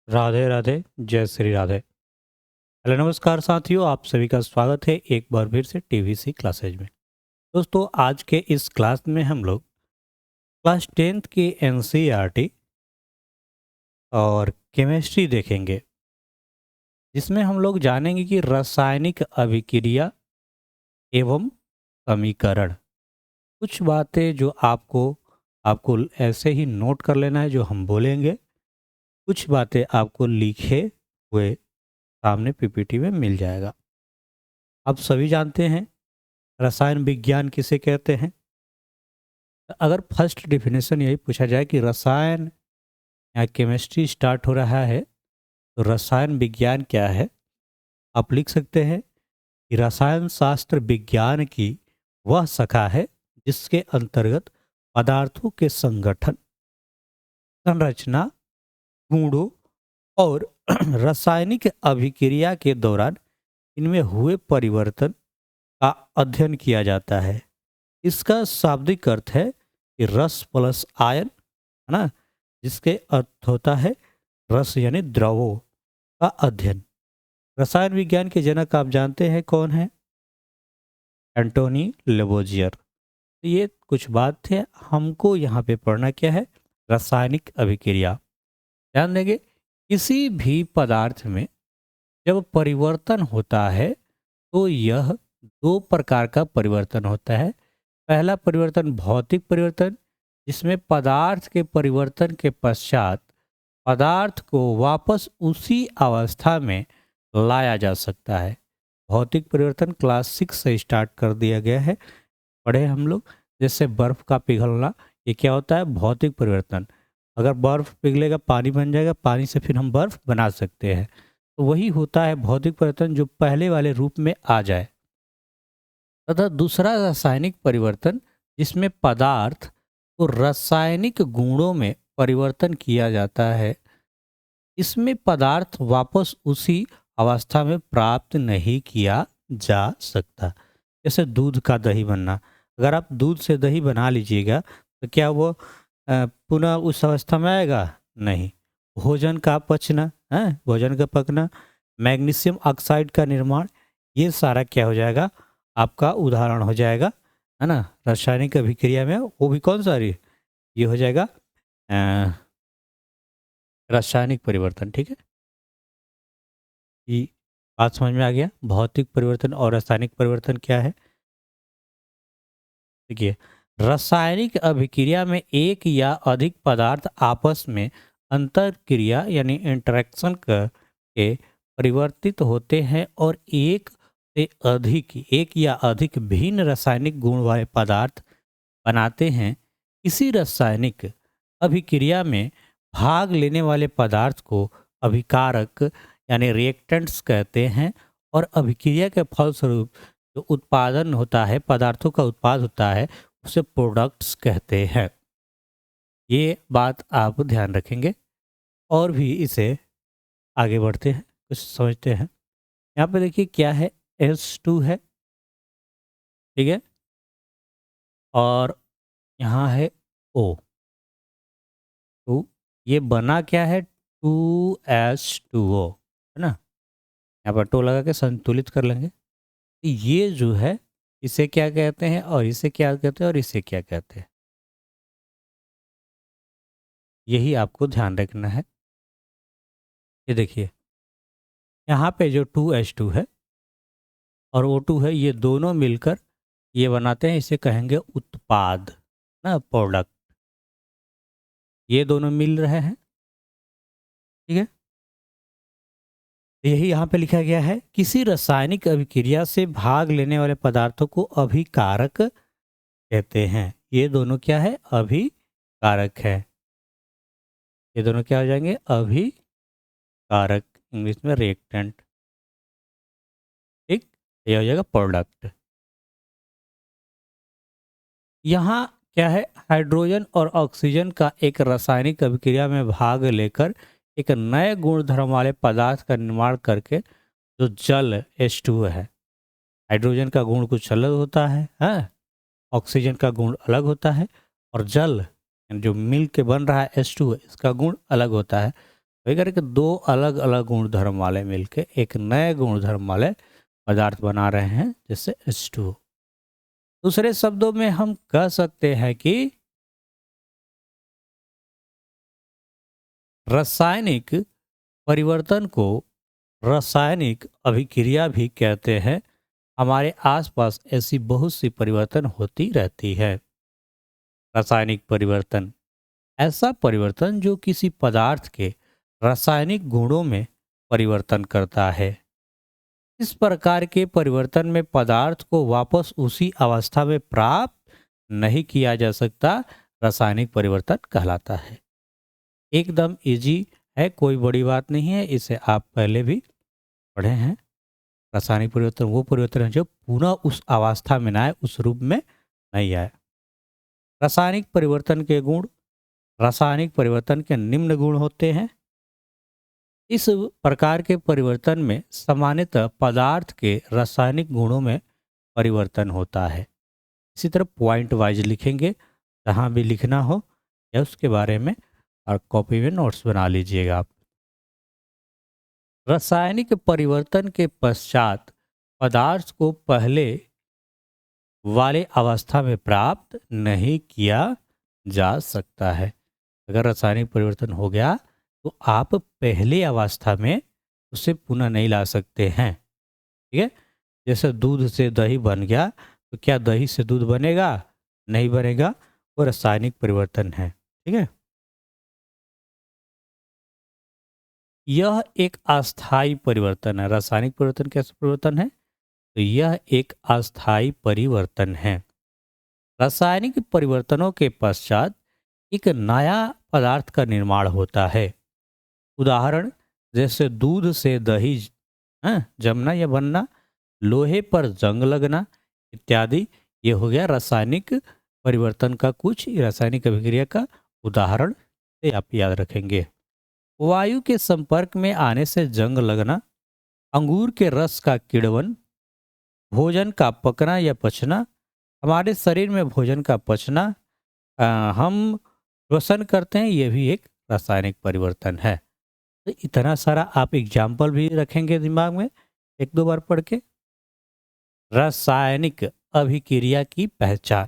राधे राधे, जय श्री राधे। हेलो नमस्कार साथियों, आप सभी का स्वागत है एक बार फिर से टीवीसी क्लासेज में। दोस्तों, आज के इस क्लास में हम लोग क्लास 10th की एनसीईआरटी और केमिस्ट्री देखेंगे, जिसमें हम लोग जानेंगे कि रासायनिक अभिक्रिया एवं समीकरण। कुछ बातें जो आपको आपको ऐसे ही नोट कर लेना है जो हम बोलेंगे। कुछ बातें आपको लिखे हुए सामने पीपीटी में मिल जाएगा। आप सभी जानते हैं रसायन विज्ञान किसे कहते हैं। अगर फर्स्ट डेफिनेशन यही पूछा जाए कि रसायन या केमिस्ट्री स्टार्ट हो रहा है तो रसायन विज्ञान क्या है, आप लिख सकते हैं कि रसायन शास्त्र विज्ञान की वह शाखा है जिसके अंतर्गत पदार्थों के संगठन, संरचना, गुणों और रासायनिक अभिक्रिया के दौरान इनमें हुए परिवर्तन का अध्ययन किया जाता है। इसका शाब्दिक अर्थ है कि रस प्लस आयन, है ना, जिसके अर्थ होता है रस यानी द्रवों का अध्ययन। रसायन विज्ञान के जनक आप जानते हैं कौन है? एंटोनी लेवोजियर। तो ये कुछ बात थे, हमको यहाँ पे पढ़ना क्या है? रासायनिक अभिक्रिया। ध्यान देंगे, किसी भी पदार्थ में जब परिवर्तन होता है तो यह दो प्रकार का परिवर्तन होता है। पहला परिवर्तन भौतिक परिवर्तन, जिसमें पदार्थ के परिवर्तन के पश्चात पदार्थ को वापस उसी अवस्था में लाया जा सकता है। भौतिक परिवर्तन क्लास 6 से स्टार्ट कर दिया गया है, पढ़े हम लोग। जैसे बर्फ का पिघलना, ये क्या होता है? भौतिक परिवर्तन। अगर बर्फ पिघलेगा पानी बन जाएगा, पानी से फिर हम बर्फ बना सकते हैं। तो वही होता है भौतिक परिवर्तन, जो पहले वाले रूप में आ जाए। तथा दूसरा रासायनिक परिवर्तन, जिसमें पदार्थ को रासायनिक गुणों में परिवर्तन किया जाता है। इसमें पदार्थ वापस उसी अवस्था में प्राप्त नहीं किया जा सकता। जैसे दूध का दही बनना, अगर आप दूध से दही बना लीजिएगा तो क्या वो पुनः उस अवस्था में आएगा? नहीं। भोजन का पचना, है भोजन का पकना, मैग्नीशियम ऑक्साइड का निर्माण, ये सारा क्या हो जाएगा? आपका उदाहरण हो जाएगा, है ना, रासायनिक अभिक्रिया में। वो भी कौन सा रही? ये हो जाएगा रासायनिक परिवर्तन। ठीक है, ये बात समझ में आ गया? भौतिक परिवर्तन और रासायनिक परिवर्तन क्या है? देखिए, रासायनिक अभिक्रिया में एक या अधिक पदार्थ आपस में अंतर क्रिया यानी इंटरेक्शन करके परिवर्तित होते हैं और एक या अधिक भिन्न रासायनिक गुण वाले पदार्थ बनाते हैं। इसी रासायनिक अभिक्रिया में भाग लेने वाले पदार्थ को अभिकारक यानी रिएक्टेंट्स कहते हैं। और अभिक्रिया के फलस्वरूप जो उत्पादन होता है, पदार्थों का उत्पाद होता है, उसे प्रोडक्ट्स कहते हैं। ये बात आप ध्यान रखेंगे और भी इसे आगे बढ़ते हैं, कुछ समझते हैं। यहाँ पे देखिए क्या है, H2 है, ठीक है, और यहाँ है O। तो ये बना क्या है? 2H2O, है ना। यहाँ पर टो लगा के संतुलित कर लेंगे। तो ये जो है, इसे क्या कहते हैं और इसे क्या कहते हैं और इसे क्या कहते हैं, यही आपको ध्यान रखना है। ये देखिए, यहाँ पे जो 2H2 है और O2 है, ये दोनों मिलकर ये बनाते हैं, इसे कहेंगे उत्पाद, ना, प्रोडक्ट। ये दोनों मिल रहे हैं, ठीक है। यही यहाँ पे लिखा गया है, किसी रासायनिक अभिक्रिया से भाग लेने वाले पदार्थों को अभिकारक कहते हैं। ये दोनों क्या है? अभिकारक है। ये दोनों क्या हो जाएंगे? अभिकारक, इंग्लिश में रिएक्टेंट। ठीक, ये हो जाएगा प्रोडक्ट। यहाँ क्या है? हाइड्रोजन और ऑक्सीजन का एक रासायनिक अभिक्रिया में भाग लेकर एक नए गुणधर्म वाले पदार्थ का निर्माण करके जो जल H2 है। हाइड्रोजन का गुण कुछ अलग होता है, हाँ? ऑक्सीजन का गुण अलग होता है, और जल जो मिल के बन रहा है H2 इसका गुण अलग होता है। वही करके दो अलग अलग गुणधर्म वाले मिलके एक नए गुणधर्म वाले पदार्थ बना रहे हैं, जैसे H2O। दूसरे शब्दों में हम कह सकते हैं कि रासायनिक परिवर्तन को रासायनिक अभिक्रिया भी कहते हैं। हमारे आसपास ऐसी बहुत सी परिवर्तन होती रहती है। रासायनिक परिवर्तन ऐसा परिवर्तन जो किसी पदार्थ के रासायनिक गुणों में परिवर्तन करता है। इस प्रकार के परिवर्तन में पदार्थ को वापस उसी अवस्था में प्राप्त नहीं किया जा सकता, रासायनिक परिवर्तन कहलाता है। एकदम इजी है, कोई बड़ी बात नहीं है, इसे आप पहले भी पढ़े हैं। रासायनिक परिवर्तन वो परिवर्तन है जो पुनः उस अवस्था में ना आए, उस रूप में नहीं आए। रासायनिक परिवर्तन के गुण, रासायनिक परिवर्तन के निम्न गुण होते हैं। इस प्रकार के परिवर्तन में सामान्यतः पदार्थ के रासायनिक गुणों में परिवर्तन होता है। इसी तरह पॉइंट वाइज लिखेंगे, जहाँ भी लिखना हो या उसके बारे में और कॉपी में नोट्स बना लीजिएगा आप। रासायनिक परिवर्तन के पश्चात पदार्थ को पहले वाले अवस्था में प्राप्त नहीं किया जा सकता है। अगर रासायनिक परिवर्तन हो गया तो आप पहले अवस्था में उसे पुनः नहीं ला सकते हैं। ठीक है, जैसे दूध से दही बन गया, तो क्या दही से दूध बनेगा? नहीं बनेगा, वो रासायनिक परिवर्तन है। ठीक है, यह एक अस्थायी परिवर्तन है। रासायनिक परिवर्तन कैसा परिवर्तन है? तो यह एक अस्थायी परिवर्तन है। रासायनिक परिवर्तनों के पश्चात एक नया पदार्थ का निर्माण होता है। उदाहरण जैसे दूध से दही जमना या बनना, लोहे पर जंग लगना इत्यादि, ये हो गया रासायनिक परिवर्तन का कुछ रासायनिक अभिक्रिया का उदाहरण से आप याद रखेंगे। वायु के संपर्क में आने से जंग लगना, अंगूर के रस का किण्वन, भोजन का पकना या पचना, हमारे शरीर में भोजन का पचना, हम श्वसन करते हैं, ये भी एक रासायनिक परिवर्तन है। तो इतना सारा आप एग्जाम्पल भी रखेंगे दिमाग में एक दो बार पढ़ के। रासायनिक अभिक्रिया की पहचान,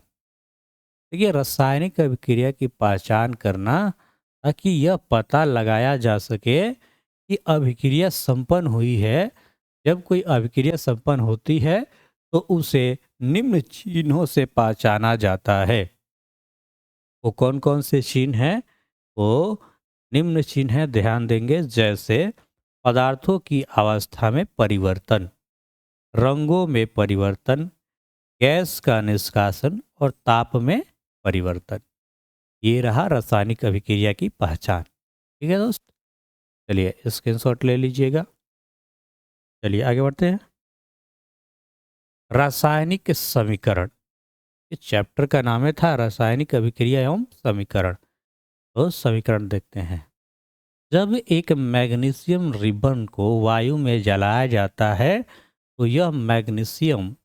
देखिए रासायनिक अभिक्रिया की पहचान करना ताकि यह पता लगाया जा सके कि अभिक्रिया संपन्न हुई है। जब कोई अभिक्रिया संपन्न होती है तो उसे निम्न चिन्हों से पहचाना जाता है। वो कौन कौन से चिन्ह हैं? वो निम्न चिन्ह हैं, ध्यान देंगे, जैसे पदार्थों की अवस्था में परिवर्तन, रंगों में परिवर्तन, गैस का निष्कासन और ताप में परिवर्तन। ये रहा रासायनिक अभिक्रिया की पहचान। ठीक है दोस्त, चलिए स्क्रीनशॉट ले लीजिएगा। चलिए आगे बढ़ते हैं। रासायनिक समीकरण, इस चैप्टर का नाम है था रासायनिक अभिक्रिया एवं समीकरण। तो समीकरण देखते हैं। जब एक मैग्नीशियम रिबन को वायु में जलाया जाता है तो यह मैग्नीशियम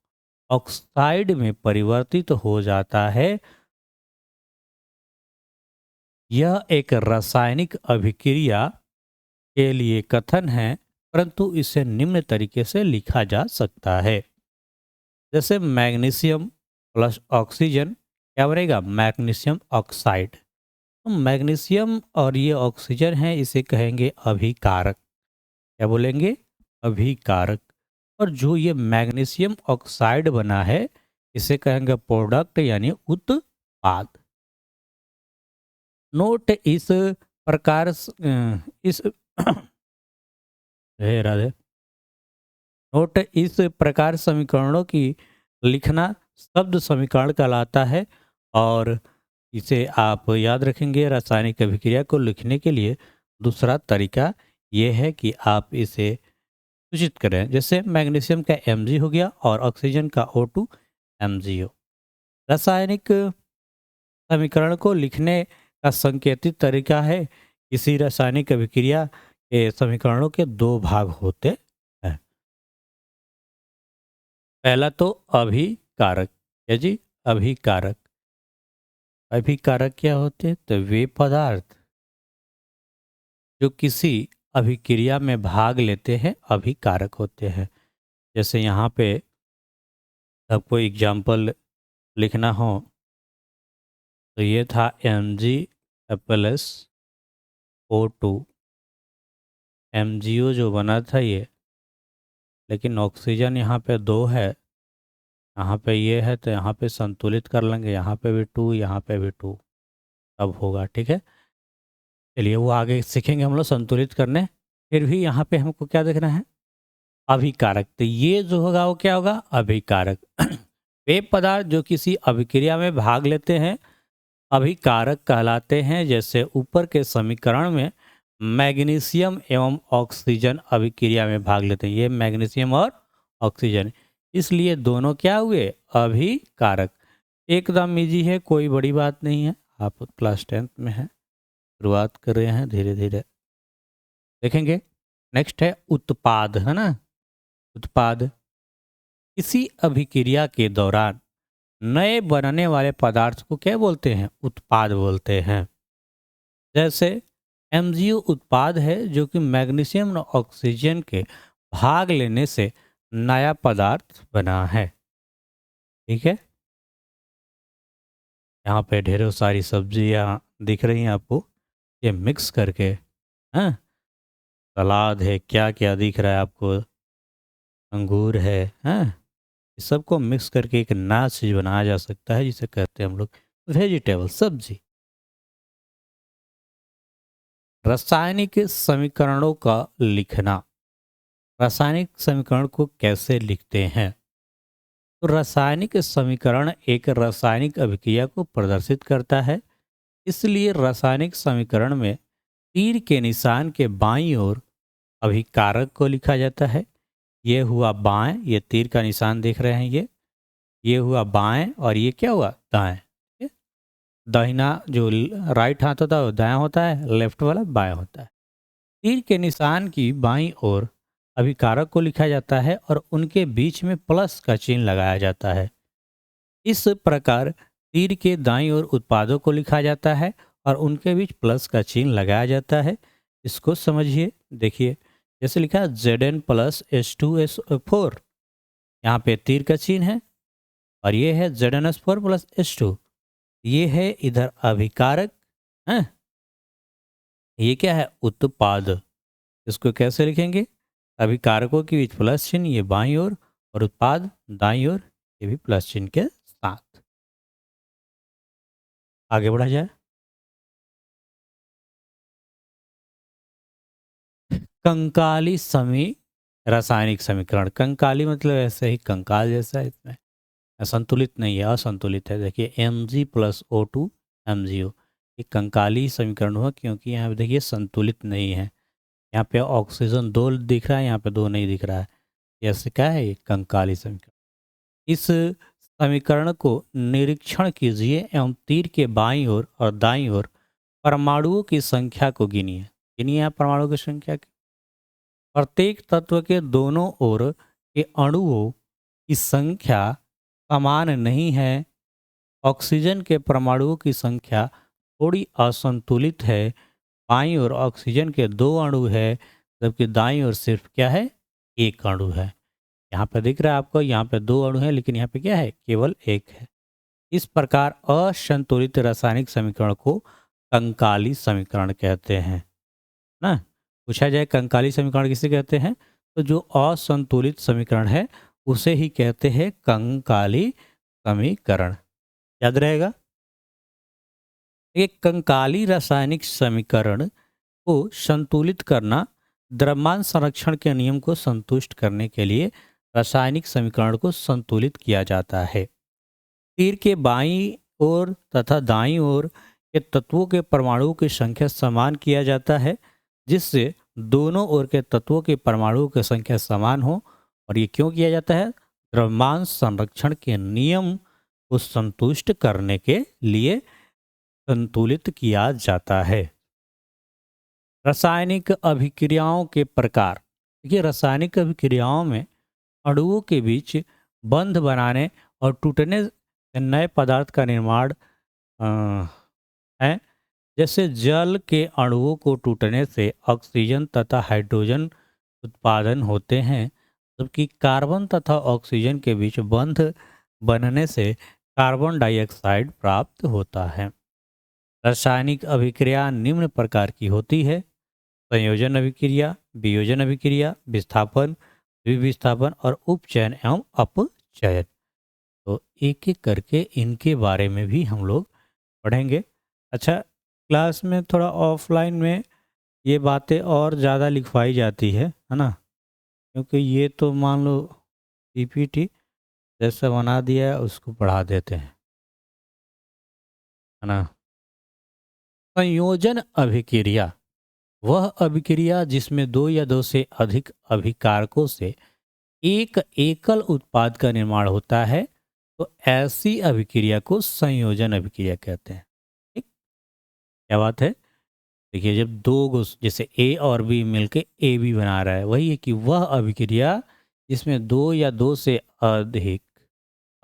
ऑक्साइड में परिवर्तित हो जाता है। यह एक रासायनिक अभिक्रिया के लिए कथन है, परंतु इसे निम्न तरीके से लिखा जा सकता है। जैसे मैग्नीशियम प्लस ऑक्सीजन क्या बनेगा? Magnesium oxide. तो मैग्नीशियम और ये ऑक्सीजन है, इसे कहेंगे अभिकारक। क्या बोलेंगे? अभिकारक। और जो ये मैग्नीशियम ऑक्साइड बना है इसे कहेंगे प्रोडक्ट यानी उत्पाद। नोट इस प्रकार इस हे राधे, नोट इस प्रकार समीकरणों की लिखना शब्द समीकरण कहलाता है। और इसे आप याद रखेंगे। रासायनिक अभिक्रिया को लिखने के लिए दूसरा तरीका ये है कि आप इसे सूचित करें, जैसे मैग्नीशियम का Mg हो गया और ऑक्सीजन का O2 MgO। रासायनिक समीकरण को लिखने का संकेतित तरीका है। किसी रासायनिक अभिक्रिया के समीकरणों के दो भाग होते हैं। पहला तो अभिकारक है जी। अभिकारक, अभिकारक क्या होते हैं? तो वे पदार्थ जो किसी अभिक्रिया में भाग लेते हैं अभिकारक होते हैं। जैसे यहाँ पे आपको एग्जाम्पल लिखना हो तो ये था MgO2 MgO जो बना था ये, लेकिन ऑक्सीजन यहाँ पे 2 है, यहाँ पे ये है, तो यहाँ पे संतुलित कर लेंगे, यहाँ पे भी 2 यहाँ पे भी 2 तब होगा। ठीक है, चलिए वो आगे सीखेंगे हम लोग संतुलित करने। फिर भी यहाँ पे हमको क्या देखना है, अभिकारक। तो ये जो होगा वो क्या होगा, अभिकारक। वे पदार्थ जो किसी अभिक्रिया में भाग लेते हैं अभिकारक कहलाते हैं। जैसे ऊपर के समीकरण में मैग्नीशियम एवं ऑक्सीजन अभिक्रिया में भाग लेते हैं, ये मैग्नीशियम और ऑक्सीजन, इसलिए दोनों क्या हुए, अभिकारक। एकदम इजी है, कोई बड़ी बात नहीं है। आप क्लास 10th में हैं, शुरुआत कर रहे हैं, धीरे धीरे देखेंगे। नेक्स्ट है उत्पाद, है ना। उत्पाद किसी अभिक्रिया के दौरान नए बनने वाले पदार्थ को क्या बोलते हैं, उत्पाद बोलते हैं। जैसे MgO उत्पाद है जो कि मैग्नीशियम और ऑक्सीजन के भाग लेने से नया पदार्थ बना है। ठीक है, यहाँ पे ढेरों सारी सब्जियां दिख रही हैं आपको, ये मिक्स करके, हाँ, सलाद है, क्या क्या दिख रहा है आपको, अंगूर है, हाँ, इस सबको मिक्स करके एक नया चीज बनाया जा सकता है, जिसे कहते हैं हम लोग वेजिटेबल, सब्जी। रासायनिक समीकरणों का लिखना, रासायनिक समीकरण को कैसे लिखते हैं। तो रासायनिक समीकरण एक रासायनिक अभिक्रिया को प्रदर्शित करता है, इसलिए रासायनिक समीकरण में तीर के निशान के बाईं ओर अभिकारक को लिखा जाता है। ये हुआ बाएं, ये तीर का निशान देख रहे हैं, ये हुआ बाएं, और ये क्या हुआ, दाएं। ठीक है? दाहिना जो राइट हाथ होता है वो दायां होता है, लेफ्ट वाला बायां होता है। तीर के निशान की बाईं ओर अभिकारक को लिखा जाता है और उनके बीच में प्लस का चिन्ह लगाया जाता है। इस प्रकार तीर के दाईं ओर उत्पादों को लिखा जाता है और उनके बीच प्लस का चिन्ह लगाया जाता है। इसको समझिए, देखिए, जैसे लिखा है Zn प्लस H2SO4, यहाँ पे तीर का चिन्ह है, और ये है ZnS4 प्लस H2, ये है इधर अभिकारक है, ये क्या है, उत्पाद। इसको कैसे लिखेंगे, अभिकारकों के बीच प्लस चिन्ह, ये बाईं ओर, और उत्पाद दाईं ओर, ये भी प्लस चिन्ह के साथ। आगे बढ़ा जाए। कंकाली समी रासायनिक समीकरण, कंकाली मतलब ऐसे ही कंकाल जैसा है, इसमें संतुलित नहीं है, असंतुलित है। देखिए Mg प्लस O2 MgO, ये कंकाली समीकरण हुआ, क्योंकि यहाँ पे देखिए संतुलित नहीं है। यहाँ पे ऑक्सीजन 2 दिख रहा है, यहाँ पे 2 नहीं दिख रहा है, ऐसे क्या है, ये कंकाली समीकरण। इस समीकरण को निरीक्षण कीजिए एवं तीर के बाईं ओर और दाईं ओर परमाणुओं की संख्या को गिनिए। गिनिए यहाँ परमाणुओं की संख्या। प्रत्येक तत्व के दोनों ओर के अणुओं की संख्या समान नहीं है। ऑक्सीजन के परमाणुओं की संख्या थोड़ी असंतुलित है। बाईं ओर ऑक्सीजन के 2 अणु है, जबकि दाईं ओर सिर्फ क्या है, 1 अणु है। यहाँ पे दिख रहा है आपको, यहाँ पे 2 अणु है, लेकिन यहाँ पे क्या है, केवल 1 है। इस प्रकार असंतुलित रासायनिक समीकरण को कंकाली समीकरण कहते हैं ना। पूछा जाए कंकाली समीकरण किसे कहते हैं, तो जो असंतुलित समीकरण है उसे ही कहते हैं कंकाली समीकरण। याद रहेगा। एक कंकाली रासायनिक समीकरण को संतुलित करना, द्रव्यमान संरक्षण के नियम को संतुष्ट करने के लिए रासायनिक समीकरण को संतुलित किया जाता है। तीर के बाईं ओर तथा दाईं ओर के तत्वों के परमाणुओं की संख्या समान किया जाता है, जिससे दोनों ओर के तत्वों के परमाणुओं की संख्या समान हो। और ये क्यों किया जाता है, द्रव्यमान संरक्षण के नियम को संतुष्ट करने के लिए संतुलित किया जाता है। रासायनिक अभिक्रियाओं के प्रकार, देखिए रासायनिक अभिक्रियाओं में अणुओं के बीच बंध बनाने और टूटने से नए पदार्थ का निर्माण है। जैसे जल के अणुओं को टूटने से ऑक्सीजन तथा हाइड्रोजन उत्पादन होते हैं, जबकि कार्बन तथा ऑक्सीजन के बीच बंध बनने से कार्बन डाइऑक्साइड प्राप्त होता है। रासायनिक अभिक्रिया निम्न प्रकार की होती है: संयोजन अभिक्रिया, वियोजन अभिक्रिया, विस्थापन, द्विविस्थापन और उपचयन एवं अपचयन। तो एक एक करके इनके बारे में भी हम लोग पढ़ेंगे। अच्छा, क्लास में थोड़ा ऑफलाइन में ये बातें और ज़्यादा लिखवाई जाती है ना, क्योंकि ये तो मान लो पीपीटी जैसा बना दिया है उसको पढ़ा देते हैं, है ना। संयोजन अभिक्रिया वह अभिक्रिया जिसमें दो या दो से अधिक अभिकारकों से एक एकल उत्पाद का निर्माण होता है, तो ऐसी अभिक्रिया को संयोजन अभिक्रिया कहते हैं। ठीक, क्या बात है। देखिए, जब दो जैसे ए और बी मिलके ए बी बना रहा है, वही है कि वह अभिक्रिया जिसमें दो या दो से अधिक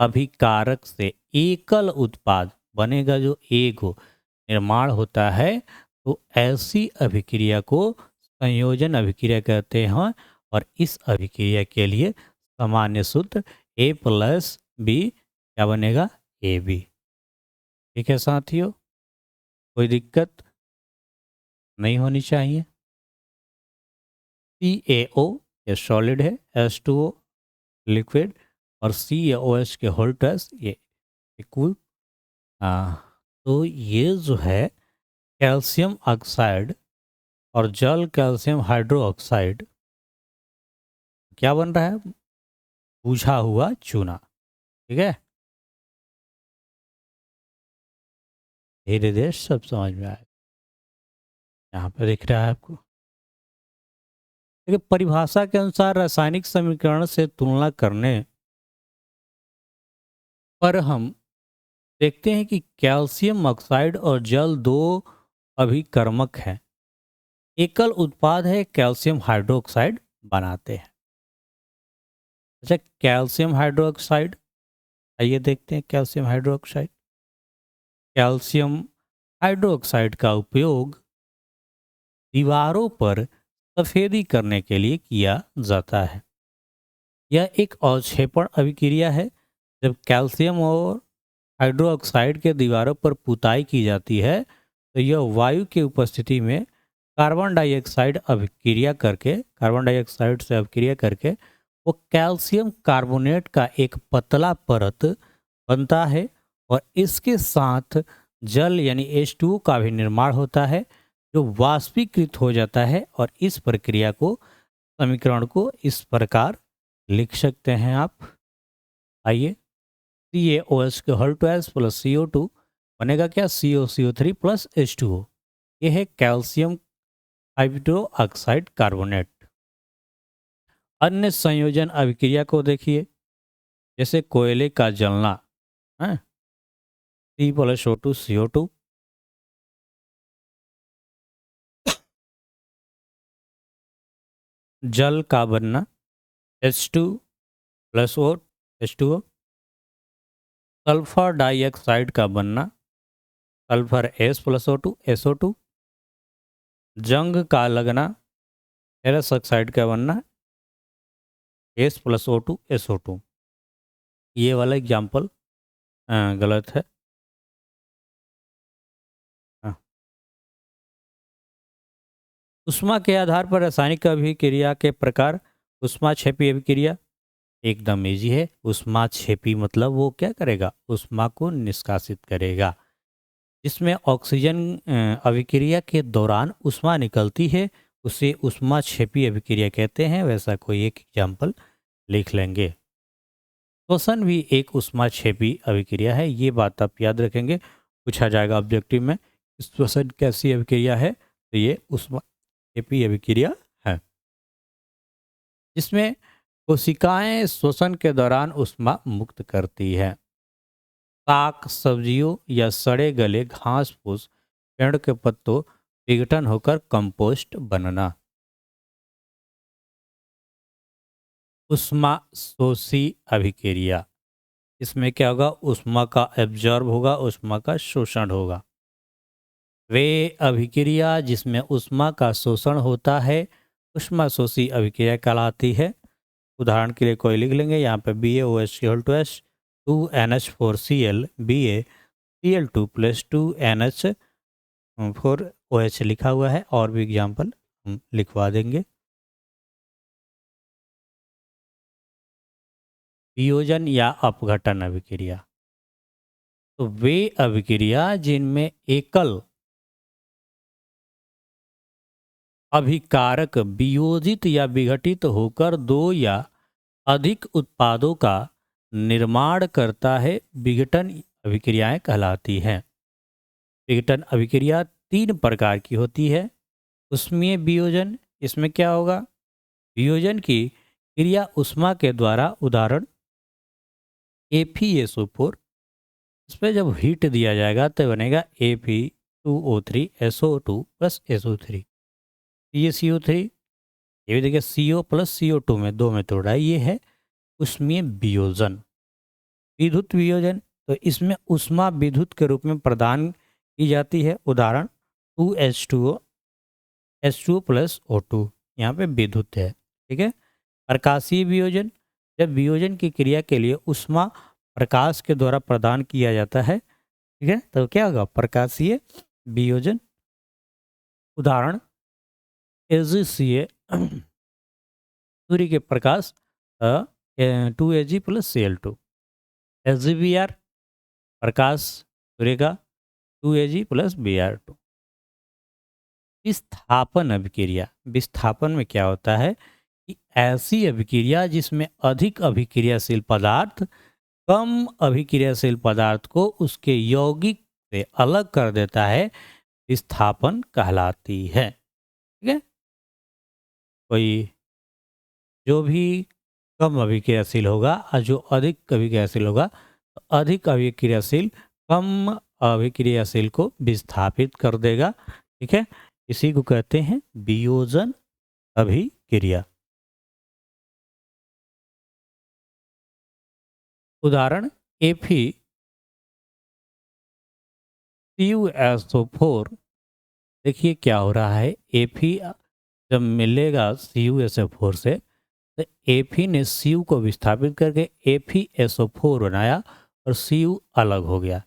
अभिकारक से एकल उत्पाद बनेगा, जो एक हो निर्माण होता है, तो ऐसी अभिक्रिया को संयोजन अभिक्रिया कहते हैं। और इस अभिक्रिया के लिए सामान्य सूत्र ए प्लस बी क्या बनेगा, ए बी। ठीक है साथियों, कोई दिक्कत नहीं होनी चाहिए। सी ए ओ ये सॉलिड है, एस टू ओ लिक्विड, और सी ए ओ एच के होल ट्वाइस ये इक्वल। तो ये जो है कैल्शियम ऑक्साइड और जल कैल्शियम हाइड्रोक्साइड क्या बन रहा है, बुझा हुआ चूना। ठीक है, धीरे धीरे सब समझ में आएगा। यहाँ पे दिख रहा है आपको। देखिए, परिभाषा के अनुसार रासायनिक समीकरण से तुलना करने पर हम देखते हैं कि कैल्शियम ऑक्साइड और जल दो अभिकर्मक हैं, एकल उत्पाद है कैल्शियम हाइड्रोक्साइड बनाते हैं। अच्छा, कैल्शियम हाइड्रोक्साइड, आइए देखते हैं कैल्शियम हाइड्रोक्साइड। कैल्शियम हाइड्रोक्साइड का उपयोग दीवारों पर सफेदी करने के लिए किया जाता है। यह एक अवक्षेपण अभिक्रिया है। जब कैल्शियम और हाइड्रोक्साइड के दीवारों पर पुताई की जाती है, तो यह वायु की उपस्थिति में कार्बन डाइऑक्साइड से अभिक्रिया करके वो कैल्शियम कार्बोनेट का एक पतला परत बनता है, और इसके साथ जल यानी H2O का भी निर्माण होता है, जो वाष्पीकृत हो जाता है। और इस प्रक्रिया को, समीकरण को इस प्रकार लिख सकते हैं आप। आइए, CaOH के होल ट्वाइस प्लस CO2 बनेगा क्या, COCO3 प्लस H2O। ये है कैल्शियम हाइड्रोक्साइड कार्बोनेट। अन्य संयोजन अभिक्रिया को देखिए, जैसे कोयले का जलना है, C+O2 CO2, जल का बनना H2 plus O H2O, sulphur dioxide का बनना सल्फर S+O2 SO2, जंग का लगना फेरस ऑक्साइड का बनना S+O2 SO2। ये वाला एग्जाम्पल गलत है। हाँ। उष्मा के आधार पर रासायनिक अभिक्रिया के प्रकार। उष्माक्षेपी अभिक्रिया एकदम इजी है। उष्माक्षेपी मतलब वो क्या करेगा, उष्मा को निष्कासित करेगा। जिसमें ऑक्सीजन अभिक्रिया के दौरान उष्मा निकलती है, उसे उष्माक्षेपी अभिक्रिया कहते हैं। वैसा कोई एक एग्जाम्पल लिख लेंगे। श्वसन भी एक उष्माक्षेपी अभिक्रिया है, ये बात आप याद रखेंगे, पूछा जाएगा ऑब्जेक्टिव में श्वसन कैसी अभिक्रिया है, तो ये उष्माक्षेपी अभिक्रिया है, जिसमें कोशिकाएं श्वसन के दौरान उष्मा मुक्त करती है। साग सब्जियों या सड़े गले घास फूस पेड़ के पत्तों विघटन होकर कंपोस्ट बनना। उष्मा शोषी अभिक्रिया, इसमें क्या होगा, उष्मा का एब्जॉर्ब होगा, उष्मा का शोषण होगा। वे अभिक्रिया जिसमें ऊष्मा का शोषण होता है ऊष्मा शोषी अभिक्रिया कहलाती है। उदाहरण के लिए कोई लिख लेंगे यहाँ पे BaOH टू NH4Cl BaCl2+2NH4OH लिखा हुआ है, और भी एग्जाम्पल हम लिखवा देंगे। वियोजन या अपघटन अभिक्रिया, तो वे अभिक्रिया जिनमें एकल अभिकारक वियोजित या विघटित होकर दो या अधिक उत्पादों का निर्माण करता है विघटन अभिक्रियाएं कहलाती हैं। विघटन अभिक्रिया तीन प्रकार की होती है। ऊष्मीय वियोजन, इसमें क्या होगा, वियोजन की क्रिया ऊष्मा के द्वारा, उदाहरण FeSO4, इस पर जब हीट दिया जाएगा तो बनेगा Fe2O3SO2 प्लस SO3, ये CO3, ये भी देखिए CO प्लस CO2 में दो में तोड़ रहा है, ये है ऊष्मीय वियोजन। विद्युत वियोजन, तो इसमें ऊष्मा विद्युत के रूप में प्रदान की जाती है, उदाहरण 2H2O H2O प्लस O2, यहाँ पे विद्युत है, ठीक है। प्रकाशीय वियोजन, जब वियोजन की क्रिया के लिए ऊष्मा प्रकाश के द्वारा प्रदान किया जाता है, ठीक है, तो क्या होगा, प्रकाशीय वियोजन। उदाहरण AgCa सूर्य के प्रकाश 2Ag प्लस Cl2, SgBr प्रकाश सूर्य का 2Ag प्लस Br2। विस्थापन अभिक्रिया, विस्थापन में क्या होता है कि ऐसी अभिक्रिया जिसमें अधिक अभिक्रियाशील पदार्थ कम अभिक्रियाशील पदार्थ को उसके यौगिक से अलग कर देता है, विस्थापन कहलाती है, ठीक है। कोई जो भी कम अभिक्रियाशील होगा और जो अधिक अभिक्रियाशील होगा, तो अधिक अभिक्रियाशील कम अभिक्रियाशील को विस्थापित कर देगा, ठीक है। इसी को कहते हैं वियोजन अभिक्रिया। उदाहरण FeCuSO4, देखिए क्या हो रहा है, Fe जब मिलेगा CuSO4 से, तो Fe ने Cu को विस्थापित करके FeSO4 बनाया और Cu अलग हो गया।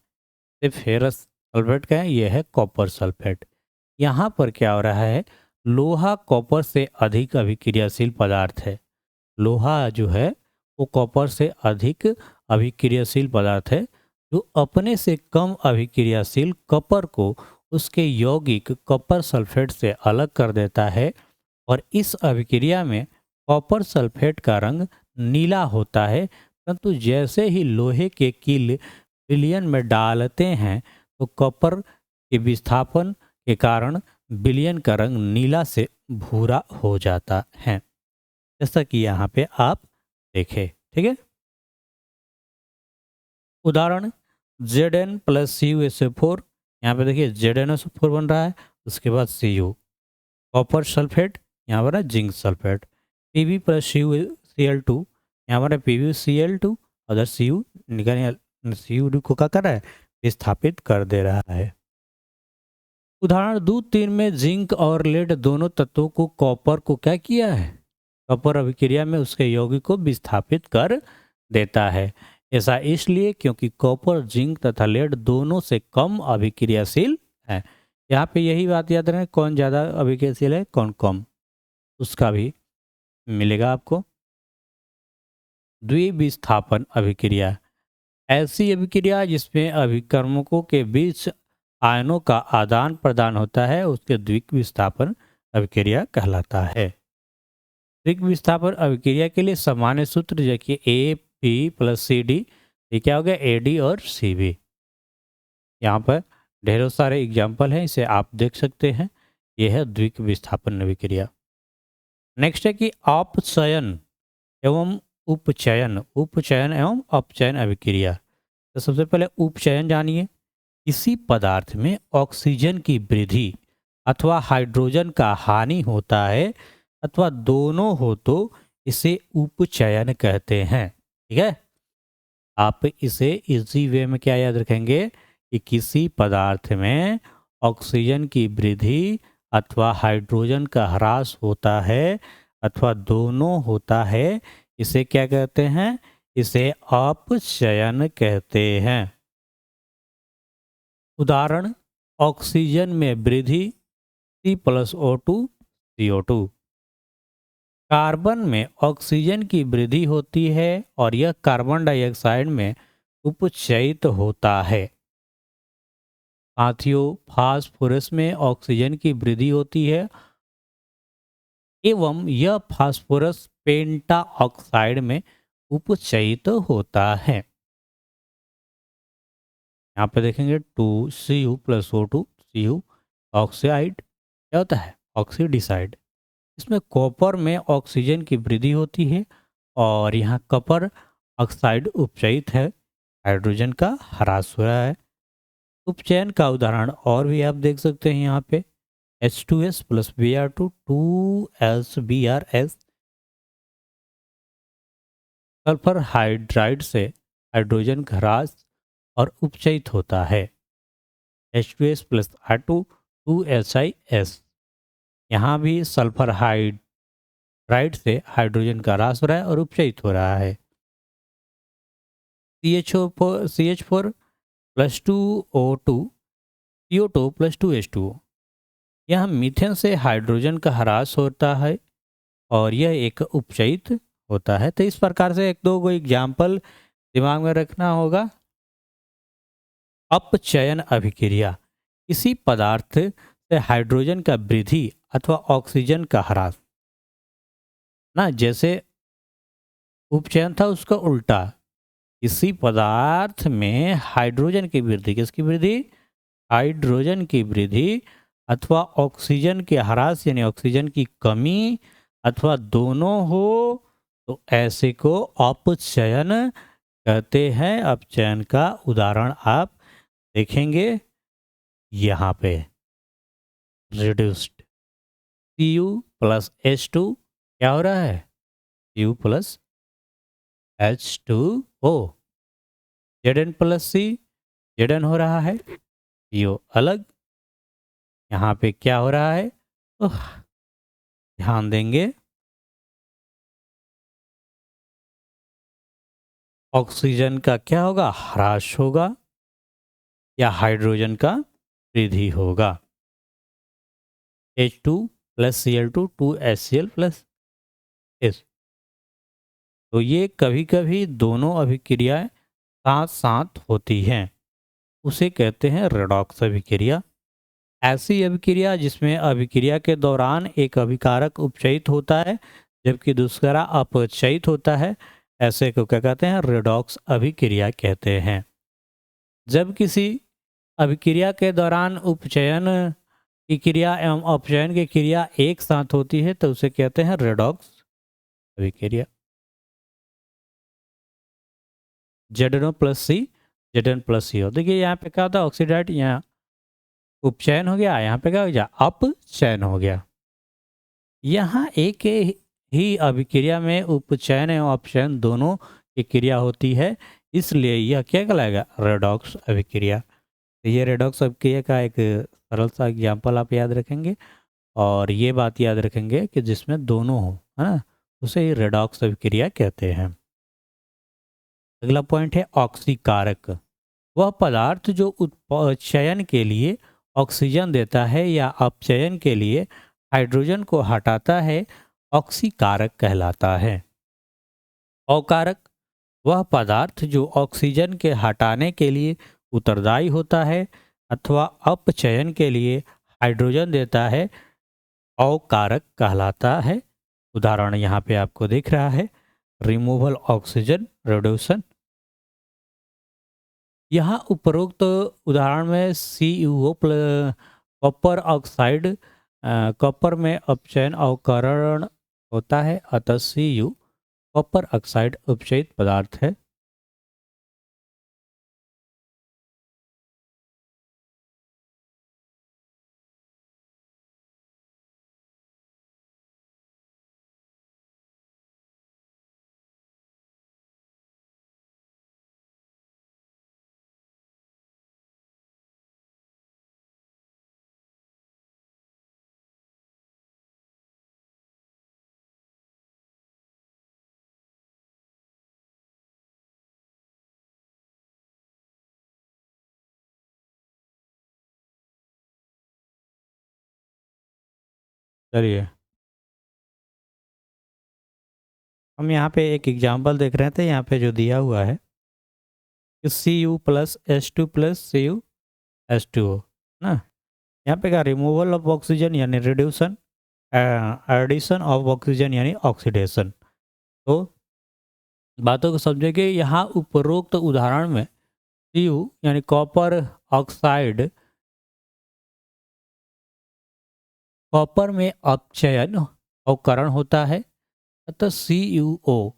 ये फेरस सल्फेट का है, ये है कॉपर सल्फेट। यहाँ पर क्या हो रहा है, लोहा कॉपर से अधिक अभिक्रियाशील पदार्थ है। लोहा जो है वो कॉपर से अधिक अभिक्रियाशील पदार्थ है, जो अपने से कम अभिक्रियाशील कॉपर को उसके यौगिक कॉपर सल्फेट से अलग कर देता है, और इस अभिक्रिया में कॉपर सल्फेट का रंग नीला होता है, परंतु जैसे ही लोहे के कील विलयन में डालते हैं तो कॉपर के विस्थापन के कारण विलयन का रंग नीला से भूरा हो जाता है, जैसा कि यहाँ पे आप देखें, ठीक है। उदाहरण Zn प्लस CuSO4, यहाँ पे देखिए ZnSO4 बन रहा है, उसके बाद Cu कॉपर सल्फेट, यहाँ पर है zinc sulphate, Pb plus Cl2, यहाँ पर है PbCl2, अदर Cu निकल Cu को क्या कर रहा है, विस्थापित कर दे रहा है। उदाहरण दूध 3 में जिंक और लेड दोनों तत्वों को कॉपर को क्या किया है, कॉपर अभिक्रिया में उसके यौगिक को विस्थापित कर देता है। ऐसा इसलिए क्योंकि कॉपर जिंक तथा लेड दोनों से कम अभिक्रियाशील है। यहाँ पे यही बात याद रखें, कौन ज़्यादा अभिक्रियाशील है कौन कम, उसका भी मिलेगा आपको। द्विविस्थापन अभिक्रिया, ऐसी अभिक्रिया जिसमें अभिकर्मकों के बीच आयनों का आदान प्रदान होता है, उसके द्विविस्थापन अभिक्रिया कहलाता है। द्विविस्थापन अभिक्रिया के लिए सामान्य सूत्र देखिए AP प्लस CD, ये क्या हो गया AD और CB। यहाँ पर ढेरों सारे एग्जाम्पल हैं, इसे आप देख सकते हैं, यह है द्विविस्थापन अभिक्रिया। नेक्स्ट है कि अपचयन एवं उपचयन, उपचयन एवं अपचयन अभिक्रिया। तो सबसे पहले उपचयन जानिए, किसी पदार्थ में ऑक्सीजन की वृद्धि अथवा हाइड्रोजन का हानि होता है अथवा दोनों हो तो इसे उपचयन कहते हैं, ठीक है। आप इसे इजी वे में क्या याद रखेंगे कि किसी पदार्थ में ऑक्सीजन की वृद्धि अथवा हाइड्रोजन का ह्रास होता है अथवा दोनों होता है, इसे क्या कहते हैं? इसे अपचयन कहते हैं। उदाहरण, ऑक्सीजन में वृद्धि C+O2 CO2। कार्बन में ऑक्सीजन की वृद्धि होती है और यह कार्बन डाइऑक्साइड में उपचयित होता है। साथियों, फास्फोरस में ऑक्सीजन की वृद्धि होती है एवं यह फास्फोरस पेंटा ऑक्साइड में उपचयित होता है। यहाँ पे देखेंगे 2Cu+O2 ऑक्साइड क्या होता है? ऑक्सीडिसाइड। इसमें कॉपर में ऑक्सीजन की वृद्धि होती है और यहाँ कॉपर ऑक्साइड उपचयित है, हाइड्रोजन का ह्रास हो रहा है। उपचयन का उदाहरण और भी आप देख सकते हैं यहाँ पे H2S + Br2 2SBrS। Sulphur hydride से हाइड्रोजन का ह्रास और उपचयित होता है H2S + R2 2SiS। यहाँ भी सल्फर हाइड्राइड से हाइड्रोजन का ह्रास हो रहा है और उपचयित हो रहा है। CH4 + 2O2 CO2 + 2H2O। यह मीथेन से हाइड्रोजन का ह्रास होता है और यह एक उपचयित होता है। तो इस प्रकार से एक दो को एग्जाम्पल दिमाग में रखना होगा। अपचयन अभिक्रिया, किसी पदार्थ से हाइड्रोजन का वृद्धि अथवा ऑक्सीजन का ह्रास ना, जैसे उपचयन था उसका उल्टा। किसी पदार्थ में हाइड्रोजन की वृद्धि, किसकी वृद्धि? हाइड्रोजन की वृद्धि अथवा ऑक्सीजन के ह्रास यानी ऑक्सीजन की कमी अथवा दोनों हो तो ऐसे को अपचयन कहते हैं। अपचयन का उदाहरण आप देखेंगे यहाँ पे। रिड्यूस्ड Cu+H2 क्या हो रहा है? Cu+H2O। Zn+C Zn हो रहा है, CO अलग। यहाँ पे क्या हो रहा है? तो ध्यान देंगे, ऑक्सीजन का क्या होगा? ह्रास होगा या हाइड्रोजन का वृद्धि होगा। H2+Cl2 2HCl+S। तो ये कभी कभी दोनों अभिक्रियाएं साथ साथ होती हैं, उसे कहते हैं रेडॉक्स अभिक्रिया। ऐसी अभिक्रिया जिसमें अभिक्रिया के दौरान एक अभिकारक उपचयित होता है जबकि दूसरा अपचयित होता है, ऐसे को क्या कहते हैं? रेडॉक्स अभिक्रिया कहते हैं। जब किसी अभिक्रिया के दौरान उपचयन की क्रिया एवं अपचयन की क्रिया एक साथ होती है तो उसे कहते हैं रेडॉक्स अभिक्रिया। Zn+C Zn+CO। देखिए यहाँ पे क्या होता है? ऑक्सीडाइड, यहाँ उपचयन हो गया, यहाँ पे क्या हो गया? अपचयन हो गया। यहाँ एक ही अभिक्रिया में उपचयन एवं अपचयन दोनों की क्रिया होती है, इसलिए यह क्या कहलाएगा? रेडॉक्स अभिक्रिया। तो ये रेडॉक्स अभिक्रिया का एक सरल सा एग्जाम्पल आप याद रखेंगे और ये बात याद रखेंगे कि जिसमें दोनों हो, है ना, उसे ही रेडॉक्स अभिक्रिया कहते हैं। अगला पॉइंट है ऑक्सीकारक। वह पदार्थ जो उपचयन के लिए ऑक्सीजन देता है या अपचयन के लिए हाइड्रोजन को हटाता है, ऑक्सीकारक कहलाता है। अकारक, वह पदार्थ जो ऑक्सीजन के हटाने के लिए उत्तरदायी होता है अथवा अपचयन के लिए हाइड्रोजन देता है, अकारक कहलाता है। उदाहरण यहाँ पे आपको दिख रहा है, रिमूवल ऑक्सीजन रिड्यूसन। यहाँ उपरोक्त उदाहरण में CuO कॉपर ऑक्साइड, कॉपर में अपचयन अवकरण होता है अतः Cu कॉपर ऑक्साइड उपचयित पदार्थ है। चलिए हम यहाँ पे एक एग्जांपल देख रहे थे, यहाँ पे जो दिया हुआ है कि Cu+H2+Cu ना, यहाँ पे क्या रिमूवल ऑफ ऑक्सीजन यानी रिड्यूसन, एडिशन ऑफ ऑक्सीजन यानी ऑक्सीडेशन। तो बातों को समझे कि यहाँ उपरोक्त उदाहरण में Cu यानी कॉपर ऑक्साइड, कॉपर में अपचयन अवकरण होता है, अतः CuO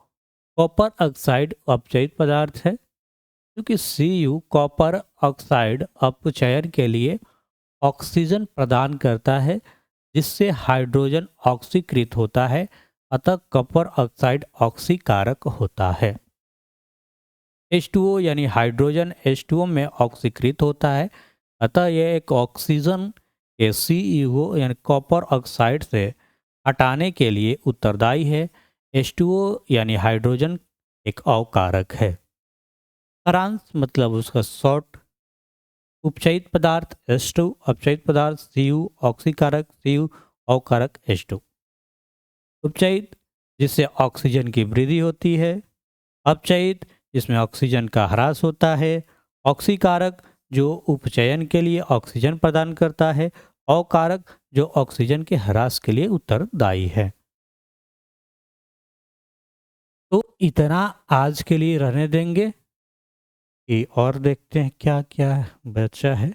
कॉपर ऑक्साइड अपचयित पदार्थ है। क्योंकि Cu कॉपर ऑक्साइड अपचयन के लिए ऑक्सीजन प्रदान करता है, जिससे हाइड्रोजन ऑक्सीकृत होता है, अतः कॉपर ऑक्साइड ऑक्सीकारक होता है। H2O यानी हाइड्रोजन H2O में ऑक्सीकृत होता है, अतः यह एक ऑक्सीजन के CuO यानी कॉपर ऑक्साइड से हटाने के लिए उत्तरदायी है। H2O यानी हाइड्रोजन एक अवकारक है। सारांश मतलब उसका शॉर्ट, उपचयित पदार्थ H2, अपचयित पदार्थ Cu, ऑक्सीकारक Cu, अवकारक H2। उपचयित जिससे ऑक्सीजन की वृद्धि होती है, अपचयित जिसमें ऑक्सीजन का ह्रास होता है, ऑक्सीकारक जो उपचयन के लिए ऑक्सीजन प्रदान करता है, अवकारक जो ऑक्सीजन के ह्रास के लिए उत्तरदायी है। तो इतना आज के लिए रहने देंगे कि और देखते हैं क्या क्या बचा है।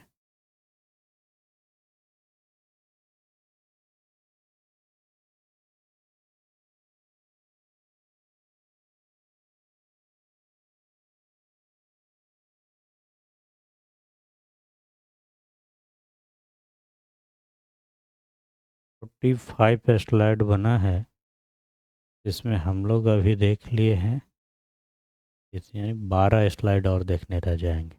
45 स्लाइड बना है, जिसमें हम लोग अभी देख लिए हैं, यानी 12 स्लाइड और देखने रह जाएंगे।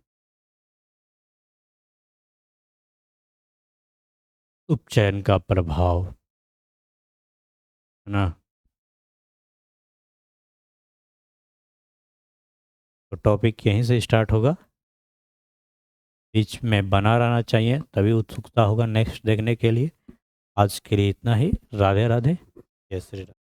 उपचयन का प्रभाव है ना। तो टॉपिक यहीं से स्टार्ट होगा, बीच में बना रहना चाहिए, तभी उत्सुकता होगा नेक्स्ट देखने के लिए। आज के लिए इतना ही। राधे राधे, जय श्री राम।